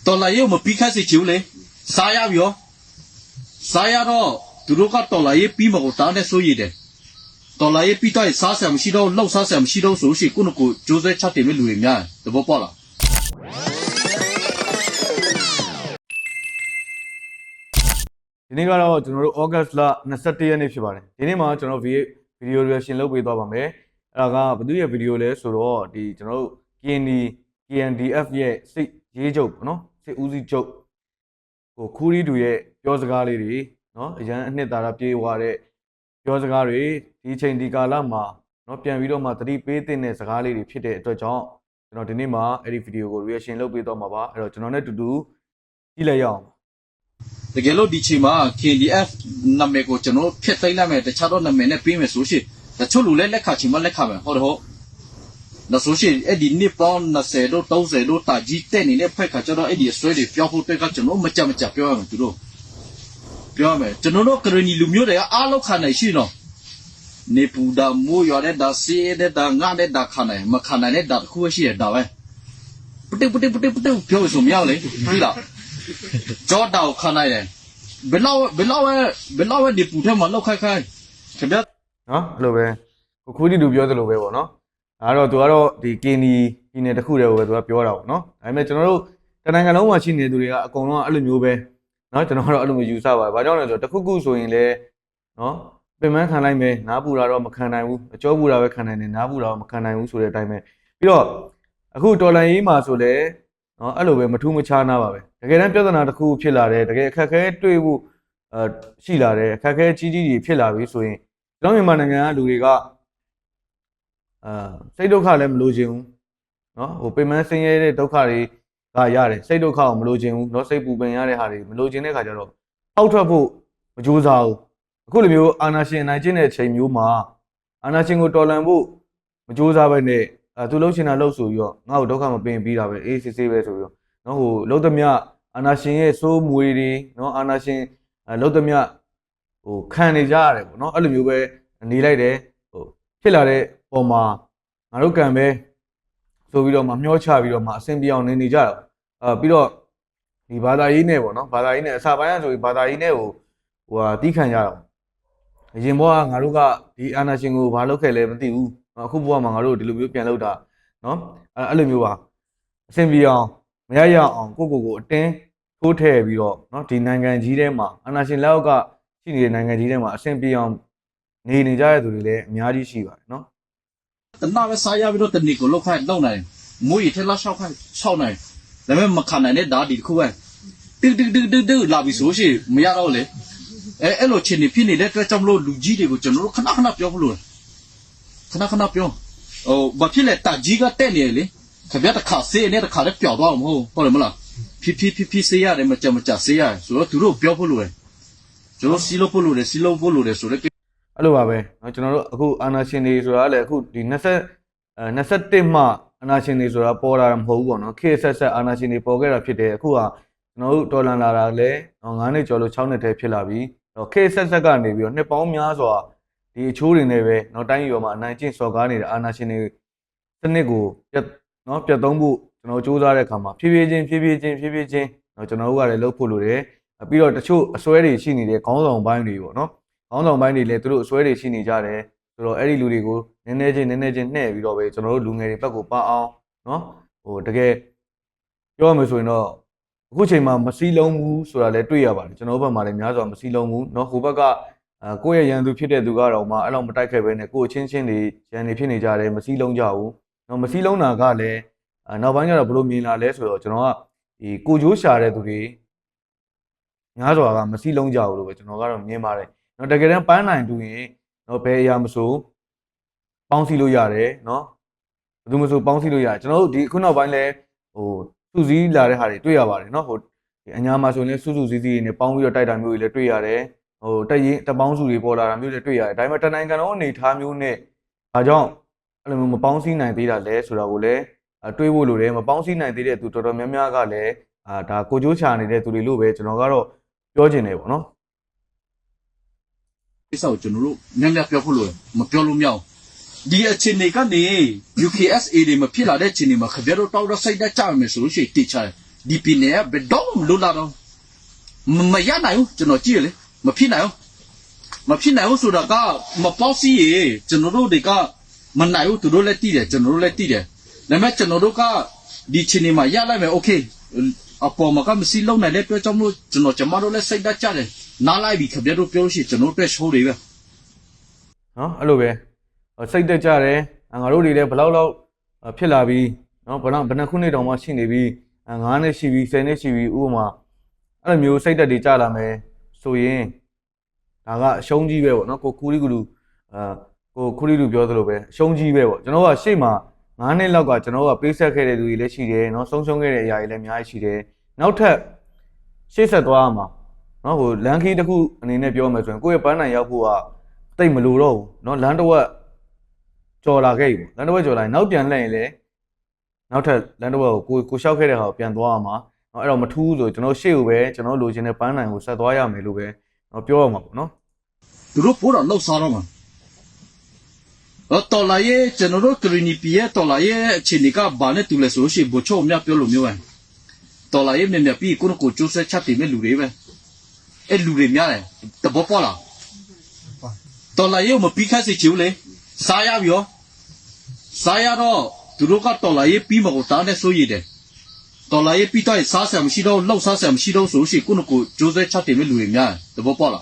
တော်လာရေးမပြီးခတ်စီချူလေစားရပြီရောစားရတော့သူတို့ကတော်လာရေးပြီးမကိုတားတဲ့ဆိုရည်တယ်တော်လာရေးပြီးတော့စားဆံမရှိတော့လောက်စားဆံမရှိတော့ဆိုရှိကိုကျိုးဆွဲချက်တယ်မဲ့လူတွေများတဘောပေါက်လားဒီနေ့ကတော့ကျွန်တော်တို့ August လ21ရက်နေ့ဖြစ်ပါတယ်ဒီနေ့မှာကျွန်တော်ဗီဒီယို reaction လုပ်ပေးသွားပါမယ်အဲ့ဒါကဘယ်သူရဲ့ဗီဒီယိုလဲဆိုတော့ဒီကျွန်တော်တို့ KNDF ရဲ့စစ်ရေးချုပ်နော်စစ်ဦးစီးချုပ်ခူးရီတူရဲ့ပြောစကားလေးတွေနော်အရန်အနှစ်သာရပြေးသွားတဲ့ပြောစကားတွေဒီချိန်ဒီကာလမှာနော်ပြန်ပြီးတော့မှသတိပေးတဲ့စကားလေးတွေဖြစ်တဲ့အတွက်ကြောင့်ကျွန်တော်ဒီနေ့မှာအဲ့ဒီဗီဒီယိုကို reaction လုပ်ပေးသွားမှာပါအဲ့တော့ကျွန်တော်နဲ့တူတူကြည့်လိုက်ရအောင်တကယ်လို့ဒီချိန်မှာ KNDF နာမည်ကိုကျွန်တော်ဖျက်သိမ်းလိုက်မယ်တခြားတော့နာမည်နဲ့ပြီးမယ်ဆိုရှင်တချို့လူလည်းလက်ခချင်မလက်ခမယ်ဟုတ်တယ်ဟုတ်ဒါဆိုရှင်အဲ့ဒီနှစ်ပေါင်း20တို့30တို့တာကြီးတဲ့နေတဲ့ဖက်ခါကျတော့အဲ့ဒီအစွဲတွေပြောဖို့တက်ကကျွန်တော်မကြပြောရမယ်သူတို့ပြောရမယ်ကျွန်တော်တို့ကရနီလူမျိုးတွေကအားလုံးခံနိုင်ရှိနော်နေပူဒါမိုးရတဲ့ဒါစီးတဲ့ဒါငါတဲ့ဒါခံနိုင်မခံနိုင်တဲ့ဒါတစ်ခုရှိရတာပဲပတိပြောဆိုမရလေပြီလားကြောတောက်ခံနိုင်တယ်ဘယ်လောက်ဒီပူထဲမှာလောက်ခိုက်ခင်ဗျနော်အဲ့လိုပဲခူးတီတူပြောသလိုပဲပေါ့နော်အဲ့တော့သူကတော့ဒီကင်နီပြည်နယ်တစ်ခုတည်းကိုပဲသူကပြောတာပေါ့နော်ဒါပေမဲ့ကျွန်တော်တို့တနိုင်ငံလုံးမှာရှိနေသူတွေကအကုန်လုံးအဲ့လိုမျိုးပဲနော်ကျွန်တော်တို့အဲ့လိုမျိုးယူဆပါတယ်ဘာကြောင့်လဲဆိုတော့တစ်ခုခုဆိုရင်လည်းနော်ပင်မခံလိုက်မယ်နားပူတာတော့မခံနိုင်ဘူးအကျောပူတာပဲခံနိုင်တယ်နားပူတာတော့မခံနိုင်ဘူးဆိုတဲ့အတိုင်းပဲပြီးတော့အခုတော်လန်ရေးမှာဆိုလည်းနော်အဲ့လိုပဲမထူးမခြားနာပါပဲတကယ်တမ်းပြဿနာတစ်ခုဖြစ်လာတယ်တကယ်အခက်အခဲတွေ့ဖို့ရှိလာတယ်အခက်အခဲကြီးကြီးဖြစ်လာပြီဆိုရင်ကျွန်တော်မြန်မာနိုင်ငံကလူတွေကစိတ်ဒုက္ခလည်းမလိုချင်ဘူးနော်ဟိုပင်မဆင်းရဲတဲ့ဒုက္ခတွေကရတယ်စိတ်ဒုက္ခကိုမလိုချင်ဘူးနော်စိတ်ပူပင်ရတဲ့ဟာတွေမလိုချင်တဲ့ခါကျတော့အောက်ထွက်ဖို့မကြိုးစားဘူးအခုလိုမျိုးအာဏာရှင်နိုင်ကျင့်တဲ့အချိန်မျိုးမှာအာဏာရှင်ကိုတော်လှန်ဖို့မကြိုးစားပဲနဲ့သူလှုပ်ရှင်တာလှုပ်ဆိုပြီးတော့ငါ့ကိုဒုက္ခမပင်ပြီးတာပဲအေးစစ်စစ်ပဲဆိုပြီးတော့နော်ဟိုလှုပ်သမျှအာဏာရှင်ရဲ့စိုးမွေတွေနော်အာဏာရှင်လှုပ်သမျှဟိုခံနေကြရတယ်ပေါ့နော်အဲ့လိုမျိုးပဲနေလိုက်တယ်ဟိုဖြစ်လာတဲ့ပုံမှာငါတို့ကံပဲဆိုပြီးတော့မှမျောချပြီးတော့မှအဆင်ပြေအောင်နေကြတော့ပြီးတော့ဒီဘာသာရေးနဲ့ပေါ့နော်ဘာသာရေးနဲ့အစာပိုင်းဆိုပြီးဘာသာရေးနဲ့ဟိုတီးခံကြတော့အရင်ဘဝငါတို့ကဒီအာဏာရှင်ကိုဘာလုပ်ခဲ့လဲမသိဘူးအခုဘဝမှာငါတို့ဒီလိုမျိုးပြန်လုပ်တာနော်အဲ့လိုမျိုးပါအဆင်ပြေအောင်မရရအောင်ကိုအတင်းထိုးထည့်ပြီးတော့နော်ဒီနိုင်ငံကြီးထဲမှာအာဏာရှင်လက်အောက်ကရှိနေတဲ့နိုင်ငံကြီးထဲမှာအဆင်ပြေအောင်နေကြတဲ့သူတွေလည်းအများကြီးရှိပါတယ်နော်တနာပဲစားရပြီးတော့တနည်းကိုလောက်ခိုက်လောက်နိုင်မိုးရီထဲလောက်6ခိုက်6နိုင်ဒါပေမဲ့မခံနိုင်တဲ့ဓာတ်ဒီတစ်ခုပဲတူလာပြီးဆိုရှင်မရတော့လေအဲ့လိုချင်းနေဖြစ်နေတဲ့အတွက်ကြောင့်မလို့လူကြီးတွေကိုကျွန်တော်တို့ခဏပြောဖို့လို့ခဏပြောဘာဖြစ်လဲတာကြီးကတက်နေလေခင်ဗျားတခါဆေးနဲ့တခါလည်းပျောက်သွားမှာဟုတ်တယ်မလားဖြည်းဆေးရတယ်မကြဆေးရတယ်ဆိုတော့သူတို့ပြောဖို့လို့ကျွန်တော်စီလို့ဖို့လို့ဆိုတော့အဲ့လိုပါပဲเนาะကျွန်တော်တို့အခုအာနာရှင်တွေဆိုတာလည်းအခုဒီ21မှအာနာရှင်တွေဆိုတာပေါ်လာတာမဟုတ်ဘူးပေါ့နော်ခေတ်ဆက်အာနာရှင်တွေပေါ်ခဲ့တာဖြစ်တယ်အခုကကျွန်တော်တို့တော်လန်လာတာလည်း9နှစ်ကျော်လို့6နှစ်တည်းဖြစ်လာပြီခေတ်ဆက်ကနေပြီးတော့နှစ်ပေါင်းများစွာဒီအချိုးတွေနဲ့ပဲเนาะတိုင်းပြည်ပေါ်မှာအနိုင်ကျင့်စော်ကားနေတဲ့အာနာရှင်တွေစနစ်ကိုเนาะပြတ်သုံးဖို့ကျွန်တော်စူးစမ်းတဲ့အခါမှာဖြည်းဖြည်းချင်းเนาะကျွန်တော်တို့ကလည်းလှုပ်ဖို့လိုတယ်ပြီးတော့တချို့အစွဲတွေရှိနေတဲ့ခေါင်းဆောင်ပိုင်းတွေပေါ့နော်ခေါင်းဆောင်ပိုင်းတွေလည်းသူတို့အစွဲတွေရှိနေကြတယ်ဆိုတော့အဲ့ဒီလူတွေကိုနည်းနည်းချင်းနှဲ့ပြီးတော့ပဲကျွန်တော်တို့လူငယ်တွေဘက်ကိုပါအောင်နော်ဟိုတကယ်ပြောရမယ်ဆိုရင်တော့အခုချိန်မှာမစည်းလုံးဘူးဆိုတာလည်းတွေ့ရပါတယ်ကျွန်တော်တို့ဘက်မှာလည်းများစွာမစည်းလုံးဘူးနော်ဟိုဘက်ကကိုယ့်ရဲ့ရန်သူဖြစ်တဲ့သူကတော့မှအဲ့လိုမတိုက်ခဲ့ပဲနဲ့ကိုယ့်ချင်းချင်းတွေရန်နေဖြစ်နေကြတယ်မစည်းလုံးကြဘူးနော်မစည်းလုံးတာကလည်းနောက်ပိုင်းကျတော့ဘယ်လိုမြင်လာလဲဆိုတော့ကျွန်တော်ကဒီကိုကြိုးရှာတဲ့သူတွေများစွာကမစည်းလုံးကြဘူးလို့ပဲကျွန်တော်ကတော့မြင်ပါတယ်နော်တကယ်တမ်းပန်းနိုင်တူရင်နော်ဘယ်အရာမဆိုပေါင်းစည်းလို့ရတယ်နော်ဘယ်သူမဆိုပေါင်းစည်းလို့ရတယ်ကျွန်တော်တို့ဒီခုနောက်ပိုင်းလဲဟိုစုစည်းလာတဲ့ဟာတွေတွေ့ရပါတယ်နော်ဟိုအညာမှာဆိုရင်စုစည်းတွေနဲ့ပေါင်းပြီးတော့တိုက်တာမျိုးတွေလည်းတွေ့ရတယ်ဟိုတက်ရင်တပေါင်းစုတွေပေါ်လာတာမျိုးတွေတွေ့ရတယ်ဒါပေမဲ့တနိုင်ငံလုံးအနေထားမျိုးနဲ့ဒါကြောင့်အဲ့လိုမျိုးမပေါင်းစည်းနိုင်သေးတာလဲဆိုတာကိုလည်းတွေးဖို့လိုတယ်မပေါင်းစည်းနိုင်သေးတဲ့သူတော်တော်များများကလည်းဒါကိုကြိုးချနေတဲ့သူတွေလို့ပဲကျွန်တော်ကတော့ပြောချင်တယ်ပေါ့နော်ဒီဆောက်ကျွန်တော်တို့ညံ့ပြောဖို့လို့မပြောလို့မရအောင်ဒီအချိန်တွေကနေ UKSA တွေမဖြစ်လာတဲ့ချိန်တွေမှာခပြတော့တောက်တော့စိတ်တက်ကြမယ်ဆိုလို့ရှိရင်တိချာ ဒီပင်နဲ့ဘယ်တော့လူလာတော့မရနိုင်ဘူးကျွန်တော်ကြည့်လေမဖြစ်နိုင်ဘူးဆိုတာကမပေါ့စီရေကျွန်တော်တို့တွေကမနိုင်ဘူးသူတို့လည်းတည်တယ်ကျွန်တော်တို့လည်းတည်တယ်ဒါပေမဲ့ကျွန်တော်တို့ကဒီချင်းနေမှာရလိုက်မယ်โอเคအပေါ်မှာကမရှိလုံးနိုင်တဲ့ပြောကြောင့်မို့ကျွန်တော်ကျမတို့လည်းစိတ်ဓာတ်ကြတယ်နားလိုက်ပြီခင်ဗျားတို့ပြောလို့ရှိရင်ကျွန်တော်တို့ရှိုးတွေပဲ နော်အဲ့လိုပဲစိတ်တက်ကြတယ်ငါတို့တွေလည်းဘယ်လောက်ဖြစ်လာပြီနော်ဘယ်နှခုနှစ်တောင်မှရှိနေပြီ9နှစ်ရှိပြီ10နှစ်ရှိပြီဥပမာအဲ့လိုမျိုးစိတ်တက်တွေကြလာမယ်ဆိုရင်ဒါကအရှုံးကြီးပဲပေါ့နော်ကိုခူရီကူလူကိုခူရီလူပြောသလိုပဲအရှုံးကြီးပဲပေါ့ကျွန်တော်ကရှေ့မှာ9နှစ်လောက်ကကျွန်တော်ကပေးဆက်ခဲ့တဲ့လူတွေလည်းရှိတယ်နော်ဆုံးရှုံးခဲ့တဲ့အရာတွေလည်းအများကြီးရှိတယ်နောက်ထပ်ရှေ့ဆက်သွားရမှာနော်ဟိုလန်ခီတစ်ခုအနေနဲ့ပြောမယ်ဆိုရင်ကိုယ့်ရဲ့ပန်းနိုင်ရောက်ဖို့ကတိတ်မလိုတော့ဘူးเนาะလမ်းတစ်ဝက်ကြော်လာခဲ့ပြီပေါ့လမ်းတစ်ဝက်ကြော်လာရင်နောက်ပြန်လှည့်ရင်လည်းနောက်ထပ်လမ်းတစ်ဝက်ကိုကိုလျှောက်ခဲ့တဲ့ဟာကိုပြန်သွားရမှာเนาะအဲ့တော့မထူးဆိုကျွန်တော်ရှေ့ကိုပဲကျွန်တော်လိုချင်တဲ့ပန်းနိုင်ကိုဆက်သွားရမယ်လို့ပဲเนาะပြောရမှာပေါ့เนาะသူတို့ပို့တော့လှုပ်ရှားတော့မှာတော်လာရဲ့ကျွန်တော်တို့ကရီနီပီရဲ့တော်လာရဲ့အခြေအနေကဘာနဲ့တူလဲဆိုလို့ရှိရင်ဘိုချိုအများပြောလို့မျိုးပဲတော်လာရဲ့မြင်မြင်ပြီးကိုကျိုးဆက်ချက်တင်မဲ့လူတွေပဲအဲ့လူတွေများတယ်တဘောပေါ်လာတော်လာရဲ့မပြီးခတ်စီချူလေစားရပြီရောစားရတော့သူတို့ကတော်လာရဲ့ပြီးမကိုတားတဲ့ဆိုရည်တယ်တော်လာရဲ့ပြီးတော့စားဆံမရှိတော့လှုပ်စားဆံမရှိတော့ဆိုလို့ရှိရင်ကိုကျိုးဆက်ချက်တင်မဲ့လူတွေများတယ်တဘောပေါ်လာ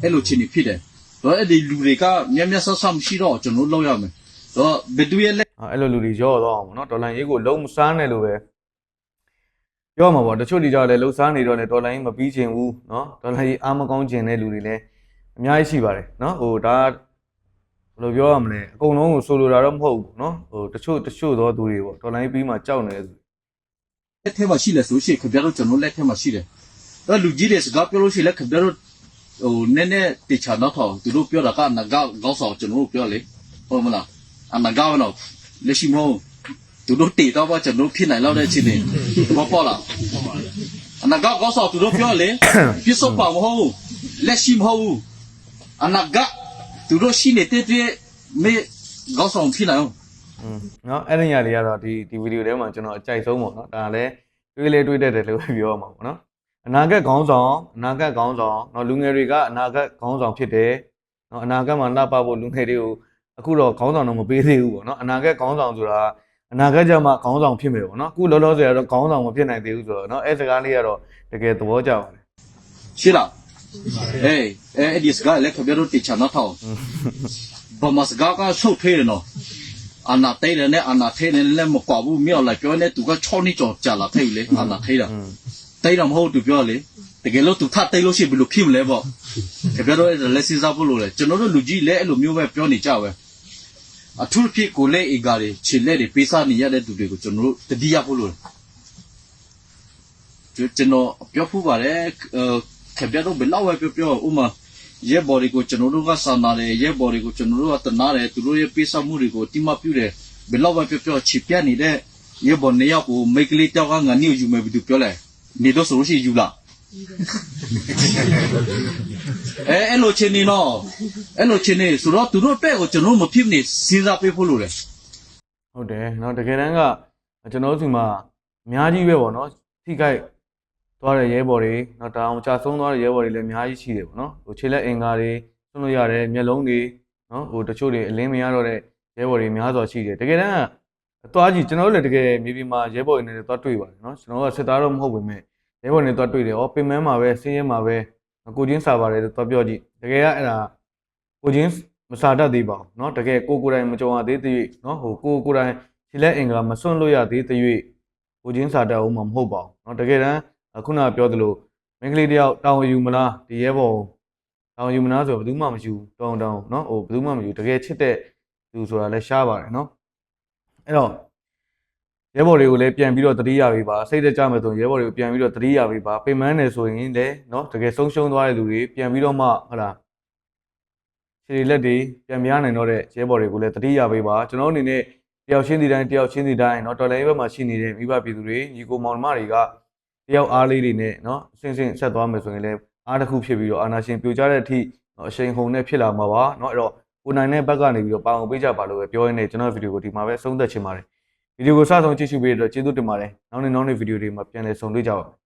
အဲ့လိုချင်းနေဖြစ်တယ်တော့အဲ့ဒီလူတွေကမျက်ဆဆမရှိတော့ကျွန်တော်လောက်ရမယ်တော့ဘယ်သူရဲ့လက်အဲ့လိုလူတွေရော့တော့အောင်ပေါ့နော်ဒေါ်လာရေးကိုလုံးမစားနဲ့လို့ပဲပြောမှာပေါ့တချို့လူကြောင့်လည်းလှုပ်စားနေတော့လည်းဒေါ်လာရေးမပြီးချင်ဘူးနော်ဒေါ်လာရေးအားမကောင်းချင်တဲ့လူတွေလည်းအများကြီးရှိပါတယ်နော်ဟိုဒါဘယ်လိုပြောရမလဲအကုန်လုံးကိုဆိုလိုတာတော့မဟုတ်ဘူးနော်ဟိုတချို့သောသူတွေပေါ့ဒေါ်လာရေးပြီးမှကြောက်နေတဲ့သူလက်ထဲမှာရှိလဲဆိုရှင်ခင်ဗျားတို့ကျွန်တော်လက်ထဲမှာရှိတယ်တော့လူကြီးတွေစကားပြောလို့ရှိလဲခင်ဗျားတို့ဟိုနည်းနည်းတေချာတော့ထောင်သူတို့ပြောတာကနဂါကောင်းဆောင်ကျွန်တော်တို့ပြောလေဟုတ်မလားအနဂါတော့လက်ရှိမို့သူတို့တေတော့ဘာကျွန်တော်ဖြစ်နိုင်လောက်တဲ့ချင်းနေဘာပေါ်လာအနဂါကောင်းဆောင်သူတို့ပြောလေပြစ်စောပါမဟုတ်လက်ရှိမဟုတ်အနဂါသူတို့ရှိနေတဲ့မေကောင်းဆောင်ဖြစ်နိုင်အောင်နော်အဲ့ဒီညလေးကတော့ဒီဗီဒီယိုထဲမှာကျွန်တော်အကြိုက်ဆုံးပေါ့နော်ဒါလည်းတွေးတတ်တယ်လို့ပြောရမှာပေါ့နော်အနာဂတ်ခေါင်းဆောင်เนาะလူငယ်တွေကအနာဂတ်ခေါင်းဆောင်ဖြစ်တယ်เนาะအနာဂတ်မှာလှပဖို့လူငယ်တွေကိုအခုတော့ခေါင်းဆောင်တော့မပေးသေးဘူးပေါ့เนาะအနာဂတ်ခေါင်းဆောင်ဆိုတာအနာဂတ်ကြမှာခေါင်းဆောင်ဖြစ်မယ်ပေါ့เนาะအခုလောလောဆယ်ကတော့ခေါင်းဆောင်မဖြစ်နိုင်သေးဘူးဆိုတော့เนาะအဲ့စကားလေးကတော့တကယ်သဘောကျပါတယ်ရှိလားအဲ့ဒီစကားလည်းခပြတော့တိချာတော့ထောင်းဘာမစကားကဆုတ်သေးတယ်နော်အနာတဲနဲ့အနာထဲနဲ့လည်းမကွာဘူးမြောက်လိုက်ပြောနေသူက6နှစ်ကျော်ကြာလာသေးလေအနာထဲတာတိတ်တော့မဟုတ်သူပြောလေတကယ်လို့သူထတိတ်လို့ရှိဘယ်လိုဖြစ်မလဲပေါ့တကယ်တော့လက်စစ်စားဖို့လို့လေကျွန်တော်တို့လူကြီးလည်းအဲ့လိုမျိုးပဲပြောနေကြပဲအထူးဖြစ်ကိုလည်းအီဂါတွေခြေလက်တွေပေးစားနေရတဲ့သူတွေကိုကျွန်တော်တို့တတိယဖို့လို့ကျွန်တော်ပြောဖို့ပါတယ်ခင်ဗျားတို့ဘယ်လောက်ပဲပြောဥမာရဲဘော်တွေကိုကျွန်တော်တို့ကစာနာတယ်ရဲဘော်တွေကိုကျွန်တော်တို့ကတနာတယ်သူတို့ရဲ့ပေးစားမှုတွေကိုတိမပြုတယ်ဘယ်လောက်ပဲပြောချစ်ပြနေတဲ့ရဲဘော်နှစ်ယောက်ကိုမိတ်ကလေးတောက်ကငါနေယူမယ်ဘယ်သူပြောလဲနေတော့ဆိုလို့ရှိယူလားအဲ့လိုချင်းနေနော်အဲ့လိုချင်းနေဆိုတော့သူတို့တဲ့ကိုကျွန်တော်မဖြစ်နေစဉ်းစားပေးဖို့လိုတယ်ဟုတ်တယ်เนาะတကယ်တမ်းကကျွန်တော်စီမှာအများကြီးပဲပေါ့เนาะထိခိုက်သွားတဲ့ရဲဘော်တွေเนาะတောင်ချဆုံးသွားတဲ့ရဲဘော်တွေလည်းအများကြီးရှိတယ်ပေါ့เนาะဟိုခြေလက်အင်္ဂါတွေဆွလို့ရတယ်မျက်လုံးတွေเนาะဟိုတချို့တွေအလင်းမရတော့တဲ့ရဲဘော်တွေများစွာရှိတယ်တကယ်တမ်းကသွားကြည့်ကျွန်တော်တို့လည်းတကယ်မြေပြင်မှာရဲဘော်တွေနဲ့သွားတွေ့ပါတယ်เนาะကျွန်တော်ကစစ်သားတော့မဟုတ်ပေမဲ့ရဲဘော်တွေနဲ့သွားတွေ့တယ်ပင်မန်းမှာပဲစင်းရဲမှာပဲကိုချင်းစာပါတယ်သွားပြောကြည့်တကယ်ကအဲ့ဒါကိုချင်းမစာတတ်သေးပါဘူးเนาะတကယ်ကိုတိုင်မကြုံရသေးသေးเนาะဟိုကိုတိုင်ခြေလက်အင်္ဂါမစွန့်လို့ရသေးသေးကိုချင်းစာတတ်အောင်မဟုတ်ပါဘူးเนาะတကယ်တမ်းခုနကပြောသလိုမင်းကလေးတယောက်တောင်းယူမလားဒီရဲဘော်တောင်းယူမလားဆိုဘယ်သူမှမယူတောင်းเนาะဟိုဘယ်သူမှမယူတကယ်ချစ်တဲ့သူဆိုတာလည်းရှားပါတယ်เนาะအဲ့တော့ရဲဘော်တွေကိုလည်းပြန်ပြီးတော့တတိယပေးပါစိတ်တကြမယ်ဆိုရင်ရဲဘော်တွေကိုပြန်ပြီးတော့တတိယပေးပါပင်မန်းနေဆိုရင်လည်းเนาะတကယ်ဆုံးရှုံးသွားတဲ့လူတွေပြန်ပြီးတော့မှဟုတ်လားခြေလက်တွေပြန်မရနိုင်တော့တဲ့ရဲဘော်တွေကိုလည်းတတိယပေးပါကျွန်တော်အနေနဲ့တယောက်ချင်းစီတိုင်းเนาะတော်လည်းဘက်မှာရှိနေတဲ့မိဘပြည်သူတွေညီကိုမောင်နှမတွေကတယောက်အားလေးတွေနဲ့เนาะဆင့်ဆက်သွားမယ်ဆိုရင်လည်းအားတစ်ခုဖြစ်ပြီးတော့အာနာရှင်ပြိုကျတဲ့အထိအရှိန်ဟုန်နဲ့ဖြစ်လာမှာပါเนาะအဲ့တော့ကိုနိုင်တဲ့ဘက်ကနေပြီးတော့ပါအောင်ပေးကြပါလို့ပဲပြောရင်းနဲ့ကျွန်တော်ဗီဒီယိုကိုဒီမှာပဲဆုံးသက်ချင်ပါတယ် ဗီဒီယိုကိုစဆုံးကြည့်ရှုပေးတဲ့အတွက်ကျေးဇူးတင်ပါတယ်နောက်နေ့ဗီဒီယိုတွေမှာပြန်လည်ဆုံတွေ့ကြပါမယ်